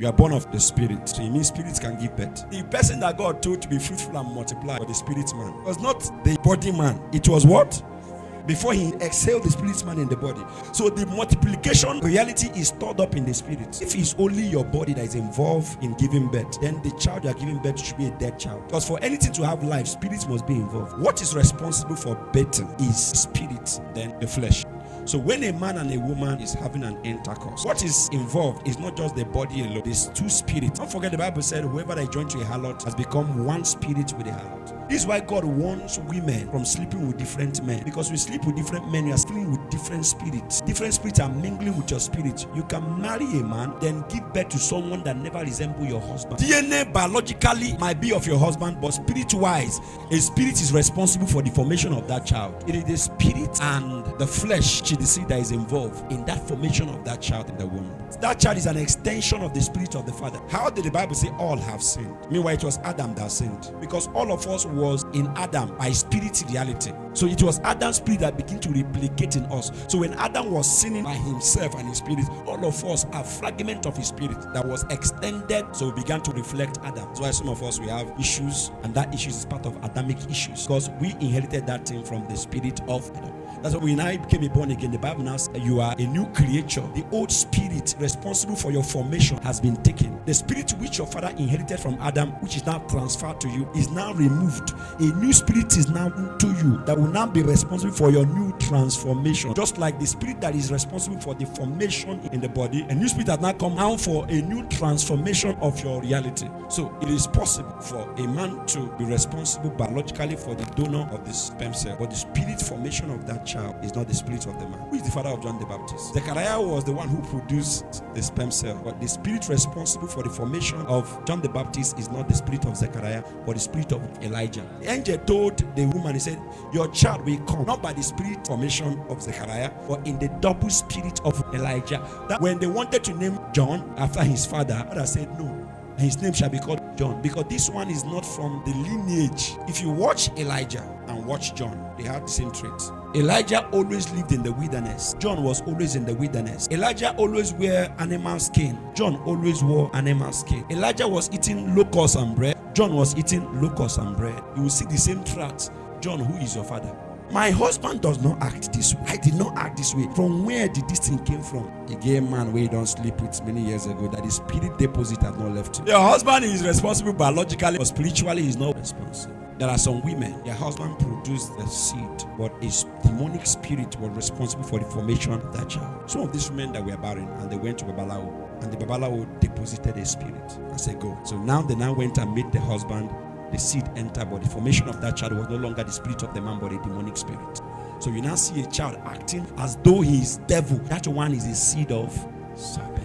You are born of the spirit. So it means spirits can give birth. The person that God told to be fruitful and multiply was the spirit man. It was not the body man. It was what? Before he exhaled the spirit man in the body. So the multiplication reality is stored up in the spirit. If it's only your body that is involved in giving birth, then the child you are giving birth should be a dead child. Because for anything to have life, spirits must be involved. What is responsible for birthing is spirit, then the flesh. So when a man and a woman is having an intercourse, what is involved is not just the body alone. There's two spirits. Don't forget the Bible said whoever they join to a harlot has become one spirit with a harlot. This is why God warns women from sleeping with different men. Because we sleep with different men, you are sleeping with different spirits. Different spirits are mingling with your spirit. You can marry a man, then give birth to someone that never resembles your husband. DNA biologically might be of your husband, but spirit-wise, a spirit is responsible for the formation of that child. It is the spirit and the flesh, the seed that is involved in that formation of that child in the womb. That child is an extension of the spirit of the father. How did the Bible say all have sinned? Meanwhile, it was Adam that sinned. Because all of us was in Adam by spirit reality. So it was Adam's spirit that began to replicate in us. So when Adam was sinning by himself and his spirit, all of us are fragment of his spirit that was extended. So we began to reflect Adam. That's why some of us, we have issues, and that issues is part of Adamic issues. Because we inherited that thing from the spirit of Adam. That's why we now became born again. The Bible now says you are a new creature. The old spirit responsible for your formation has been taken. The spirit which your father inherited from Adam, which is now transferred to you, is now removed. A new spirit is now to you that will now be responsible for your new transformation. Just like the spirit that is responsible for the formation in the body, a new spirit has now come out for a new transformation of your reality. So it is possible for a man to be responsible biologically for the donor of the sperm cell, but the spirit formation of that child is not the spirit of the man. Who is the father of John the Baptist? Zechariah was the one who produced the sperm cell, but the spirit responsible for the formation of John the Baptist is not the spirit of Zechariah, but the spirit of Elijah. The angel told the woman, he said, your child will come not by the spirit formation of Zechariah, but in the double spirit of Elijah. That when they wanted to name John after his father said no, and his name shall be called John, because this one is not from the lineage. If you watch Elijah and watch John, they have the same traits. Elijah always lived in the wilderness. John was always in the wilderness. Elijah always wear animal skin. John always wore animal skin. Elijah was eating locusts and bread. John was eating locusts and bread. You will see the same traits. John, who is your father? My husband does not act this way. I did not act this way. From where did this thing came from? A gay man where you don't sleep with many years ago, that the spirit deposit has not left you. Your husband is responsible biologically, but spiritually he's not responsible. There are some women, their husband produced the seed, but a demonic spirit was responsible for the formation of that child. Some of these women that were barren, and they went to Babalawo, and the Babalawo deposited a spirit as a go. So now they went and met the husband. The seed entered, but the formation of that child was no longer the spirit of the man, but a demonic spirit. So you now see a child acting as though he is devil. That one is a seed of serpent.